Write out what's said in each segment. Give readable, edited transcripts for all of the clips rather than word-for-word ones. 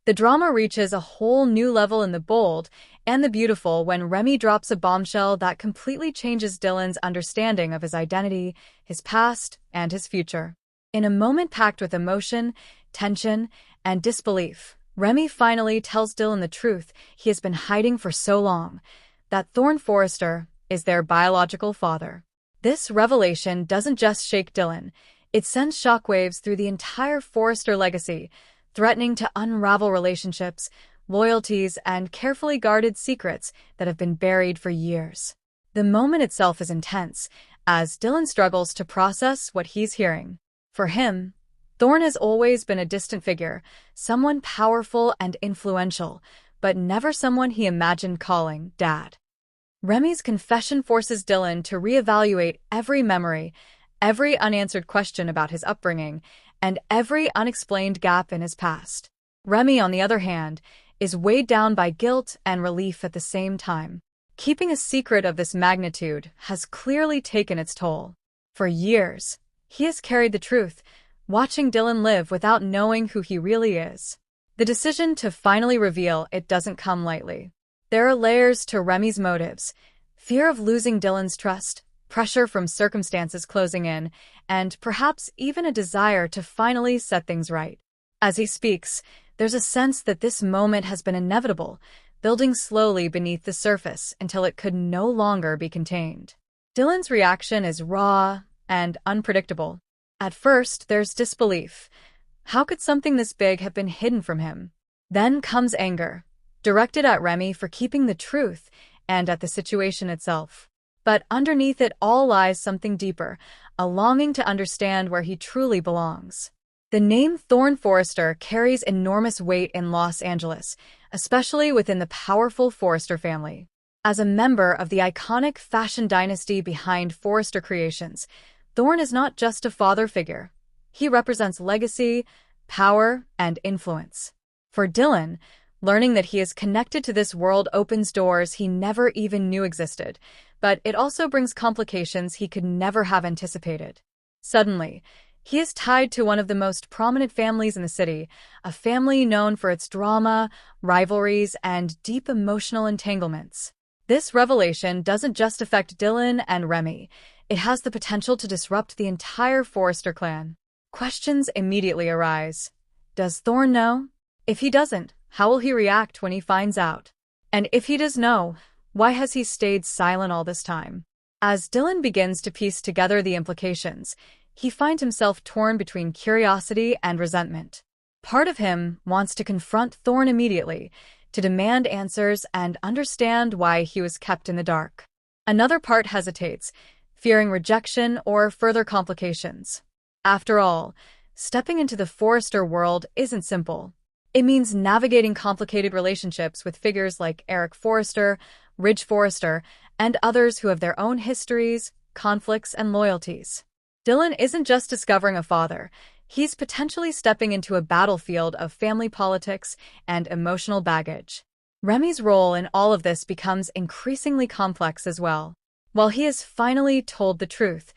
The drama reaches a whole new level in the bold and the beautiful when Remy drops a bombshell that completely changes Dylan's understanding of his identity, his past, and his future. In a moment packed with emotion, tension, and disbelief, Remy finally tells Dylan the truth he has been hiding for so long, that Thorne Forrester is their biological father. This revelation doesn't just shake Dylan, it sends shockwaves through the entire Forrester legacy, threatening to unravel relationships, loyalties, and carefully guarded secrets that have been buried for years. The moment itself is intense, as Dylan struggles to process what he's hearing. For him, Thorne has always been a distant figure, someone powerful and influential, but never someone he imagined calling Dad. Remy's confession forces Dylan to reevaluate every memory, every unanswered question about his upbringing, and every unexplained gap in his past. Remy, on the other hand, is weighed down by guilt and relief at the same time. Keeping a secret of this magnitude has clearly taken its toll. For years, he has carried the truth, watching Dylan live without knowing who he really is. The decision to finally reveal it doesn't come lightly. There are layers to Remy's motives: fear of losing Dylan's trust, pressure from circumstances closing in, and perhaps even a desire to finally set things right. As he speaks, there's a sense that this moment has been inevitable, building slowly beneath the surface until it could no longer be contained. Dylan's reaction is raw and unpredictable. At first, there's disbelief. How could something this big have been hidden from him? Then comes anger, directed at Remy for keeping the truth and at the situation itself. But underneath it all lies something deeper, a longing to understand where he truly belongs. The name Thorne Forrester carries enormous weight in Los Angeles, especially within the powerful Forrester family. As a member of the iconic fashion dynasty behind Forrester Creations, Thorne is not just a father figure. He represents legacy, power, and influence. For Dylan, learning that he is connected to this world opens doors he never even knew existed, but it also brings complications he could never have anticipated. Suddenly, he is tied to one of the most prominent families in the city, a family known for its drama, rivalries, and deep emotional entanglements. This revelation doesn't just affect Dylan and Remy. It has the potential to disrupt the entire Forrester clan. Questions immediately arise. Does Thorne know? If he doesn't, how will he react when he finds out? And if he does know, why has he stayed silent all this time? As Dylan begins to piece together the implications, he finds himself torn between curiosity and resentment. Part of him wants to confront Thorne immediately, to demand answers and understand why he was kept in the dark. Another part hesitates, fearing rejection or further complications. After all, stepping into the Forrester world isn't simple. It means navigating complicated relationships with figures like Eric Forrester, Ridge Forrester, and others who have their own histories, conflicts, and loyalties. Dylan isn't just discovering a father, he's potentially stepping into a battlefield of family politics and emotional baggage. Remy's role in all of this becomes increasingly complex as well. While he has finally told the truth,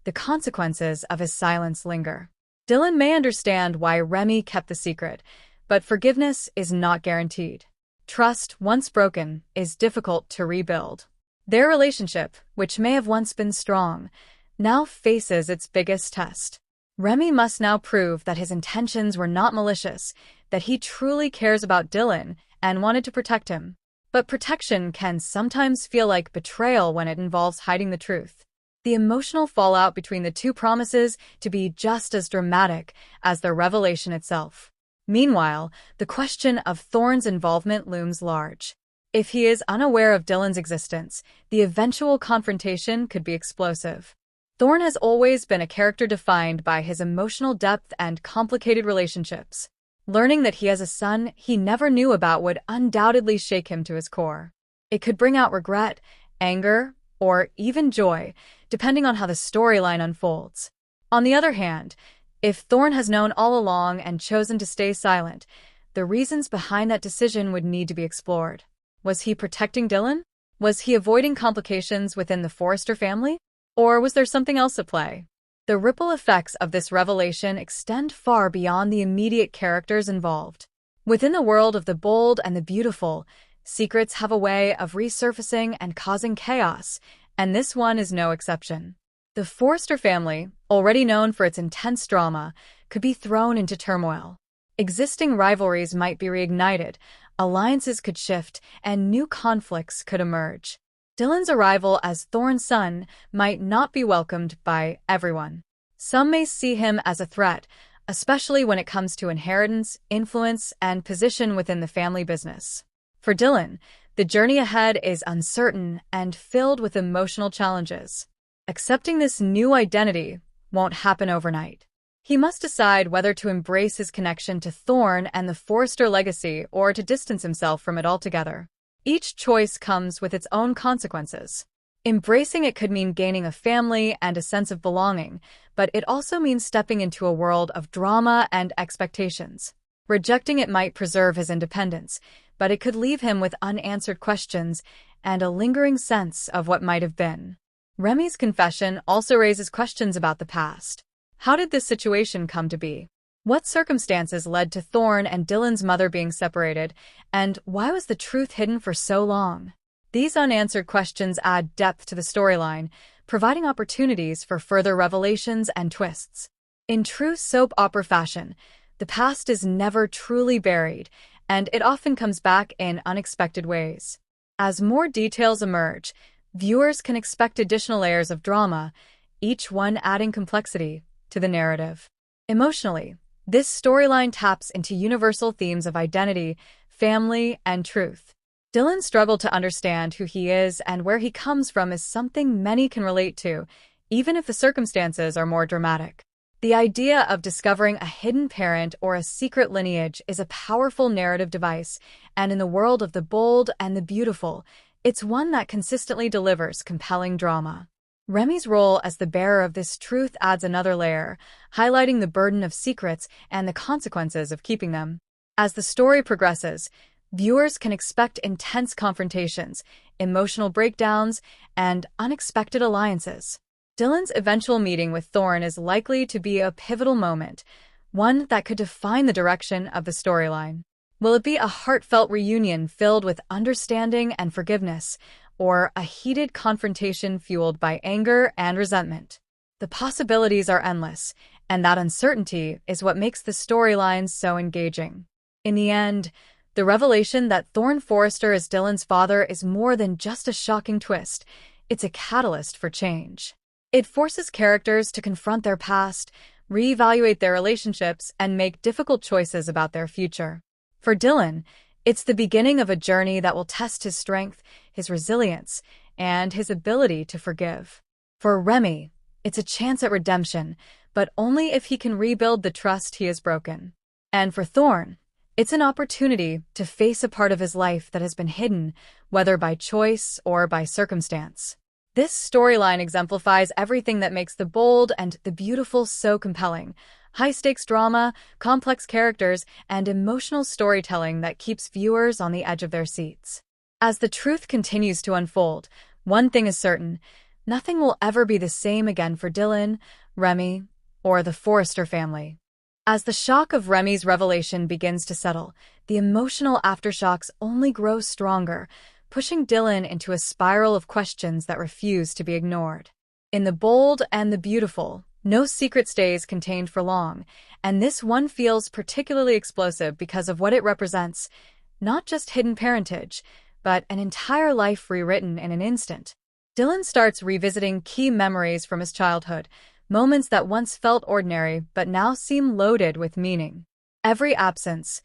the consequences of his silence linger. Dylan may understand why Remy kept the secret, but forgiveness is not guaranteed. Trust, once broken, is difficult to rebuild. Their relationship, which may have once been strong, now faces its biggest test. Remy must now prove that his intentions were not malicious, that he truly cares about Dylan and wanted to protect him. But protection can sometimes feel like betrayal when it involves hiding the truth. The emotional fallout between the two promises to be just as dramatic as the revelation itself. Meanwhile, the question of Thorne's involvement looms large. If he is unaware of Dylan's existence, the eventual confrontation could be explosive. Thorne has always been a character defined by his emotional depth and complicated relationships. Learning that he has a son he never knew about would undoubtedly shake him to his core. It could bring out regret, anger, or even joy, depending on how the storyline unfolds. On the other hand, if Thorne has known all along and chosen to stay silent, the reasons behind that decision would need to be explored. Was he protecting Dylan? Was he avoiding complications within the Forrester family? Or was there something else at play? The ripple effects of this revelation extend far beyond the immediate characters involved. Within the world of the bold and the beautiful, secrets have a way of resurfacing and causing chaos, and this one is no exception. The Forrester family, already known for its intense drama, could be thrown into turmoil. Existing rivalries might be reignited, alliances could shift, and new conflicts could emerge. Dylan's arrival as Thorne's son might not be welcomed by everyone. Some may see him as a threat, especially when it comes to inheritance, influence, and position within the family business. For Dylan, the journey ahead is uncertain and filled with emotional challenges. Accepting this new identity won't happen overnight. He must decide whether to embrace his connection to Thorne and the Forrester legacy or to distance himself from it altogether. Each choice comes with its own consequences. Embracing it could mean gaining a family and a sense of belonging, but it also means stepping into a world of drama and expectations. Rejecting it might preserve his independence, but it could leave him with unanswered questions and a lingering sense of what might have been. Remy's confession also raises questions about the past. How did this situation come to be? What circumstances led to Thorne and Dylan's mother being separated, and why was the truth hidden for so long? These unanswered questions add depth to the storyline, providing opportunities for further revelations and twists. In true soap opera fashion, the past is never truly buried, and it often comes back in unexpected ways. As more details emerge, viewers can expect additional layers of drama, each one adding complexity to the narrative. Emotionally, this storyline taps into universal themes of identity, family, and truth. Dylan's struggle to understand who he is and where he comes from is something many can relate to, even if the circumstances are more dramatic. The idea of discovering a hidden parent or a secret lineage is a powerful narrative device, and in the world of the bold and the beautiful, it's one that consistently delivers compelling drama. Remy's role as the bearer of this truth adds another layer, highlighting the burden of secrets and the consequences of keeping them. As the story progresses, viewers can expect intense confrontations, emotional breakdowns, and unexpected alliances. Dylan's eventual meeting with Thorne is likely to be a pivotal moment, one that could define the direction of the storyline. Will it be a heartfelt reunion filled with understanding and forgiveness, or a heated confrontation fueled by anger and resentment? The possibilities are endless, and that uncertainty is what makes the storyline so engaging. In the end, the revelation that Thorne Forrester is Dylan's father is more than just a shocking twist. It's a catalyst for change. It forces characters to confront their past, reevaluate their relationships, and make difficult choices about their future. For Dylan, it's the beginning of a journey that will test his strength, his resilience, and his ability to forgive. For Remy, it's a chance at redemption, but only if he can rebuild the trust he has broken. And for Thorne, it's an opportunity to face a part of his life that has been hidden, whether by choice or by circumstance. This storyline exemplifies everything that makes the bold and the beautiful so compelling. High-stakes drama, complex characters, and emotional storytelling that keeps viewers on the edge of their seats. As the truth continues to unfold, one thing is certain: nothing will ever be the same again for Dylan, Remy, or the Forrester family. As the shock of Remy's revelation begins to settle, the emotional aftershocks only grow stronger, pushing Dylan into a spiral of questions that refuse to be ignored. In the bold and the beautiful, no secret stays contained for long, and this one feels particularly explosive because of what it represents: not just hidden parentage, but an entire life rewritten in an instant. Dylan starts revisiting key memories from his childhood, moments that once felt ordinary but now seem loaded with meaning. Every absence,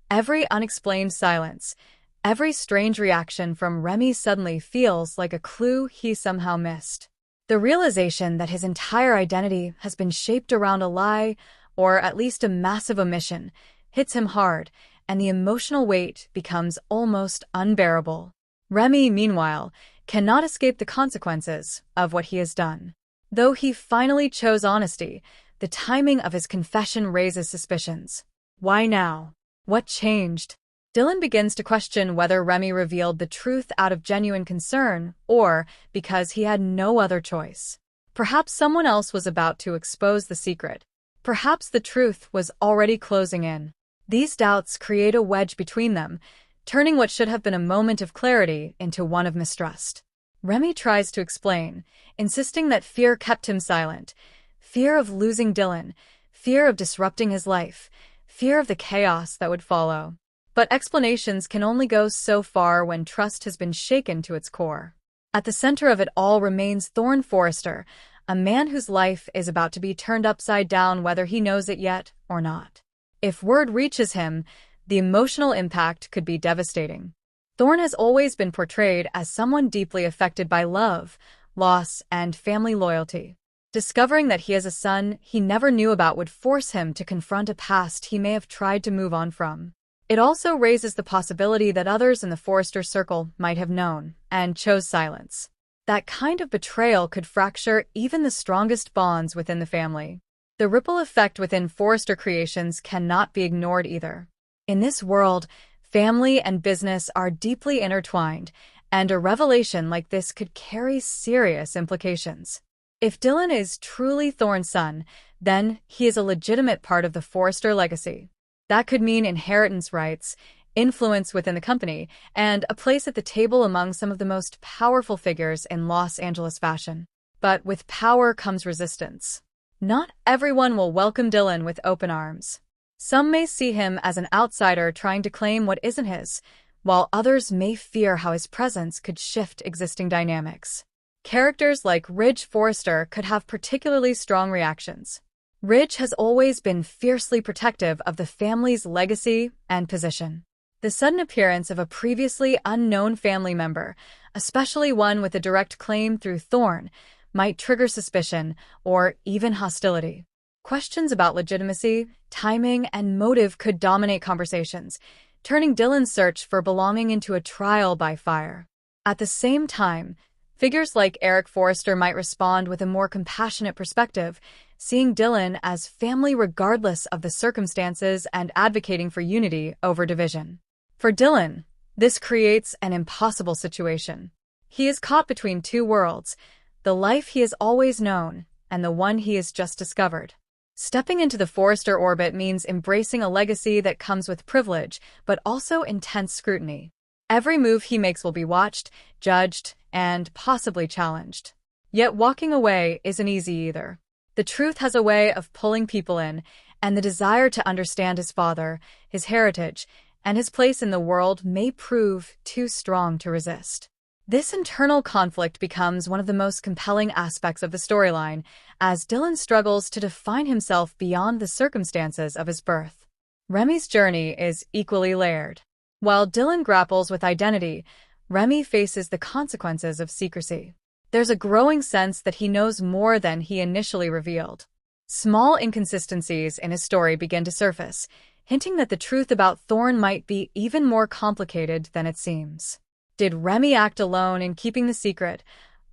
every unexplained silence, every strange reaction from Remy suddenly feels like a clue he somehow missed. The realization that his entire identity has been shaped around a lie, or at least a massive omission, hits him hard, and the emotional weight becomes almost unbearable. Remy, meanwhile, cannot escape the consequences of what he has done. Though he finally chose honesty, the timing of his confession raises suspicions. Why now? What changed? Dylan begins to question whether Remy revealed the truth out of genuine concern or because he had no other choice. Perhaps someone else was about to expose the secret. Perhaps the truth was already closing in. These doubts create a wedge between them, turning what should have been a moment of clarity into one of mistrust. Remy tries to explain, insisting that fear kept him silent. Fear of losing Dylan, fear of disrupting his life, fear of the chaos that would follow. But explanations can only go so far when trust has been shaken to its core. At the center of it all remains Thorne Forrester, a man whose life is about to be turned upside down whether he knows it yet or not. If word reaches him, the emotional impact could be devastating. Thorne has always been portrayed as someone deeply affected by love, loss, and family loyalty. Discovering that he has a son he never knew about would force him to confront a past he may have tried to move on from. It also raises the possibility that others in the Forrester circle might have known and chose silence. That kind of betrayal could fracture even the strongest bonds within the family. The ripple effect within Forrester creations cannot be ignored either. In this world, family and business are deeply intertwined, and a revelation like this could carry serious implications. If Dylan is truly Thorne's son, then he is a legitimate part of the Forrester legacy. That could mean inheritance rights, influence within the company, and a place at the table among some of the most powerful figures in Los Angeles fashion. But with power comes resistance. Not everyone will welcome Dylan with open arms. Some may see him as an outsider trying to claim what isn't his, while others may fear how his presence could shift existing dynamics. Characters like Ridge Forrester could have particularly strong reactions. Ridge has always been fiercely protective of the family's legacy and position. The sudden appearance of a previously unknown family member, especially one with a direct claim through Thorne, might trigger suspicion or even hostility. Questions about legitimacy, timing, and motive could dominate conversations, turning Dylan's search for belonging into a trial by fire. At the same time, figures like Eric Forrester might respond with a more compassionate perspective, seeing Dylan as family regardless of the circumstances and advocating for unity over division. For Dylan, this creates an impossible situation. He is caught between two worlds, the life he has always known and the one he has just discovered. Stepping into the Forrester orbit means embracing a legacy that comes with privilege, but also intense scrutiny. Every move he makes will be watched, judged, and possibly challenged. Yet walking away isn't easy either. The truth has a way of pulling people in, and the desire to understand his father, his heritage, and his place in the world may prove too strong to resist. This internal conflict becomes one of the most compelling aspects of the storyline, as Dylan struggles to define himself beyond the circumstances of his birth. Remy's journey is equally layered. While Dylan grapples with identity, Remy faces the consequences of secrecy. There's a growing sense that he knows more than he initially revealed. Small inconsistencies in his story begin to surface, hinting that the truth about Thorne might be even more complicated than it seems. Did Remy act alone in keeping the secret,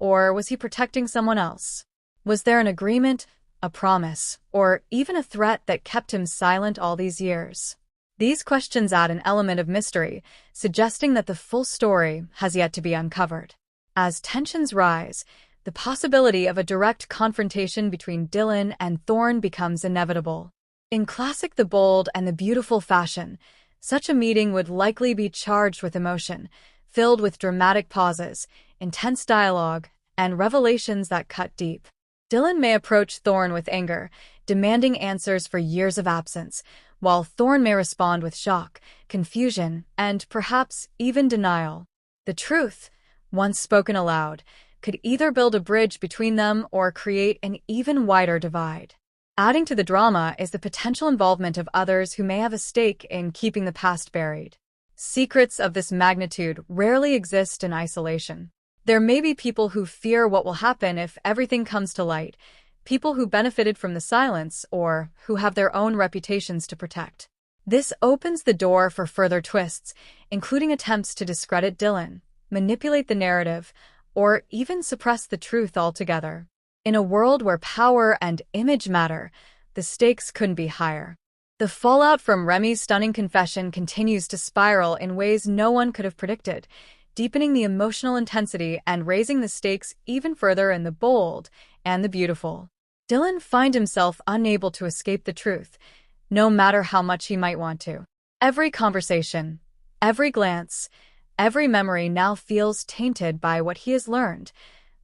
or was he protecting someone else? Was there an agreement, a promise, or even a threat that kept him silent all these years? These questions add an element of mystery, suggesting that the full story has yet to be uncovered. As tensions rise, the possibility of a direct confrontation between Dylan and Thorne becomes inevitable. In classic The Bold and the Beautiful fashion, such a meeting would likely be charged with emotion, filled with dramatic pauses, intense dialogue, and revelations that cut deep. Dylan may approach Thorne with anger, demanding answers for years of absence, while Thorne may respond with shock, confusion, and perhaps even denial. The truth, once spoken aloud, could either build a bridge between them or create an even wider divide. Adding to the drama is the potential involvement of others who may have a stake in keeping the past buried. Secrets of this magnitude rarely exist in isolation. There may be people who fear what will happen if everything comes to light, people who benefited from the silence, or who have their own reputations to protect. This opens the door for further twists, including attempts to discredit Dylan, manipulate the narrative, or even suppress the truth altogether. In a world where power and image matter, the stakes couldn't be higher. The fallout from Remy's stunning confession continues to spiral in ways no one could have predicted, deepening the emotional intensity and raising the stakes even further in The Bold and the Beautiful. Dylan finds himself unable to escape the truth, no matter how much he might want to. Every conversation, every glance, every memory now feels tainted by what he has learned,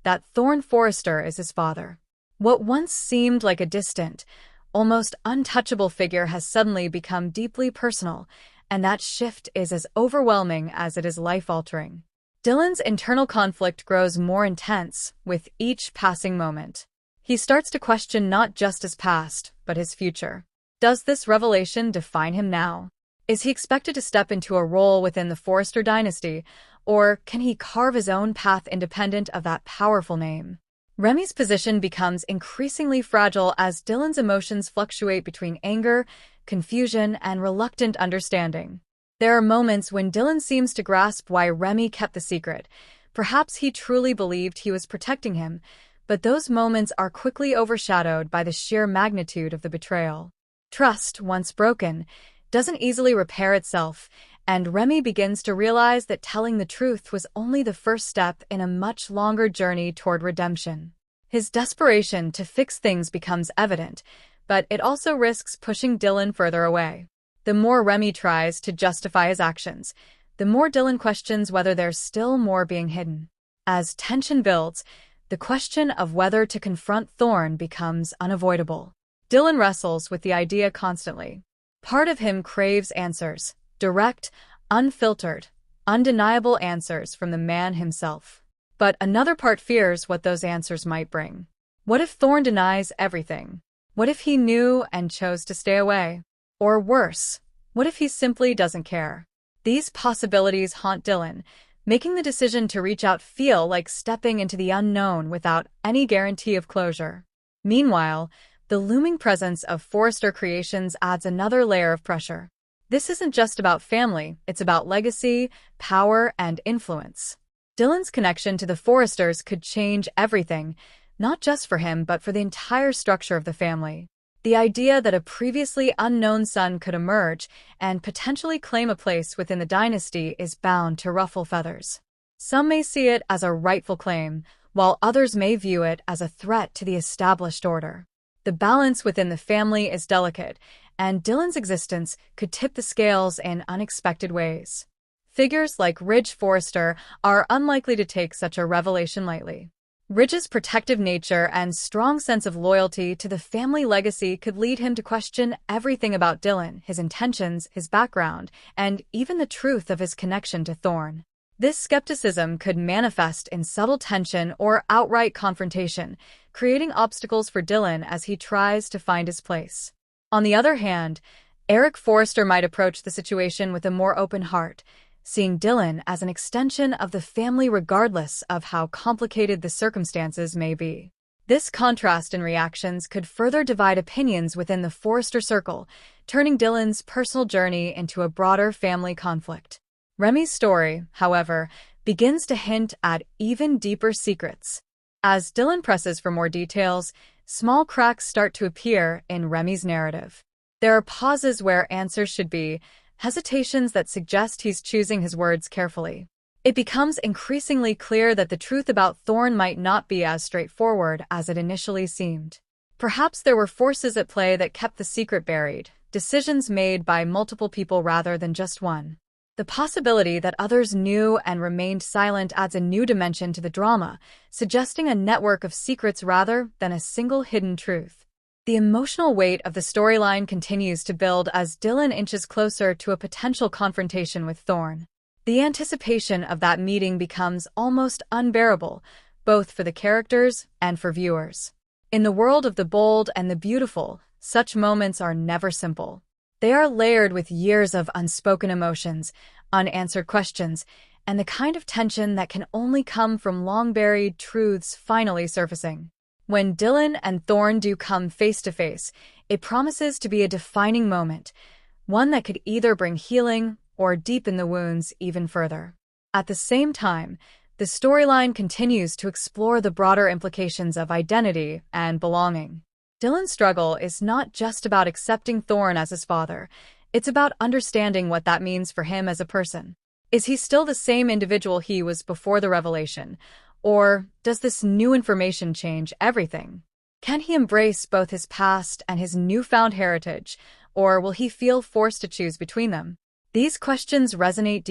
that Thorne Forrester is his father. What once seemed like a distant, almost untouchable figure has suddenly become deeply personal, and that shift is as overwhelming as it is life-altering. Dylan's internal conflict grows more intense with each passing moment. He starts to question not just his past, but his future. Does this revelation define him now? Is he expected to step into a role within the Forrester dynasty, or can he carve his own path independent of that powerful name? Remy's position becomes increasingly fragile as Dylan's emotions fluctuate between anger, confusion, and reluctant understanding. There are moments when Dylan seems to grasp why Remy kept the secret. Perhaps he truly believed he was protecting him, but those moments are quickly overshadowed by the sheer magnitude of the betrayal. Trust, once broken, doesn't easily repair itself, and Remy begins to realize that telling the truth was only the first step in a much longer journey toward redemption. His desperation to fix things becomes evident, but it also risks pushing Dylan further away. The more Remy tries to justify his actions, the more Dylan questions whether there's still more being hidden. As tension builds, the question of whether to confront Thorne becomes unavoidable. Dylan wrestles with the idea constantly. Part of him craves answers, direct, unfiltered, undeniable answers from the man himself. But another part fears what those answers might bring. What if Thorne denies everything? What if he knew and chose to stay away? Or worse, what if he simply doesn't care? These possibilities haunt Dylan, making the decision to reach out feel like stepping into the unknown without any guarantee of closure. Meanwhile, the looming presence of Forrester Creations adds another layer of pressure. This isn't just about family, it's about legacy, power, and influence. Dylan's connection to the Forresters could change everything, not just for him but for the entire structure of the family. The idea that a previously unknown son could emerge and potentially claim a place within the dynasty is bound to ruffle feathers. Some may see it as a rightful claim, while others may view it as a threat to the established order. The balance within the family is delicate, and Dylan's existence could tip the scales in unexpected ways. Figures like Ridge Forrester are unlikely to take such a revelation lightly. Ridge's protective nature and strong sense of loyalty to the family legacy could lead him to question everything about Dylan, his intentions, his background, and even the truth of his connection to Thorne. This skepticism could manifest in subtle tension or outright confrontation, creating obstacles for Dylan as he tries to find his place. On the other hand, Eric Forrester might approach the situation with a more open heart, seeing Dylan as an extension of the family regardless of how complicated the circumstances may be. This contrast in reactions could further divide opinions within the Forrester circle, turning Dylan's personal journey into a broader family conflict. Remy's story, however, begins to hint at even deeper secrets. As Dylan presses for more details, small cracks start to appear in Remy's narrative. There are pauses where answers should be, hesitations that suggest he's choosing his words carefully. It becomes increasingly clear that the truth about Thorne might not be as straightforward as it initially seemed. Perhaps there were forces at play that kept the secret buried, decisions made by multiple people rather than just one. The possibility that others knew and remained silent adds a new dimension to the drama, suggesting a network of secrets rather than a single hidden truth. The emotional weight of the storyline continues to build as Dylan inches closer to a potential confrontation with Thorne. The anticipation of that meeting becomes almost unbearable, both for the characters and for viewers. In the world of the bold and the beautiful, such moments are never simple. They are layered with years of unspoken emotions, unanswered questions, and the kind of tension that can only come from long-buried truths finally surfacing. When Dylan and Thorne do come face to face, it promises to be a defining moment, one that could either bring healing or deepen the wounds even further. At the same time, the storyline continues to explore the broader implications of identity and belonging. Dylan's struggle is not just about accepting Thorne as his father, it's about understanding what that means for him as a person. Is he still the same individual he was before the revelation, or does this new information change everything? Can he embrace both his past and his newfound heritage, or will he feel forced to choose between them? These questions resonate deeply.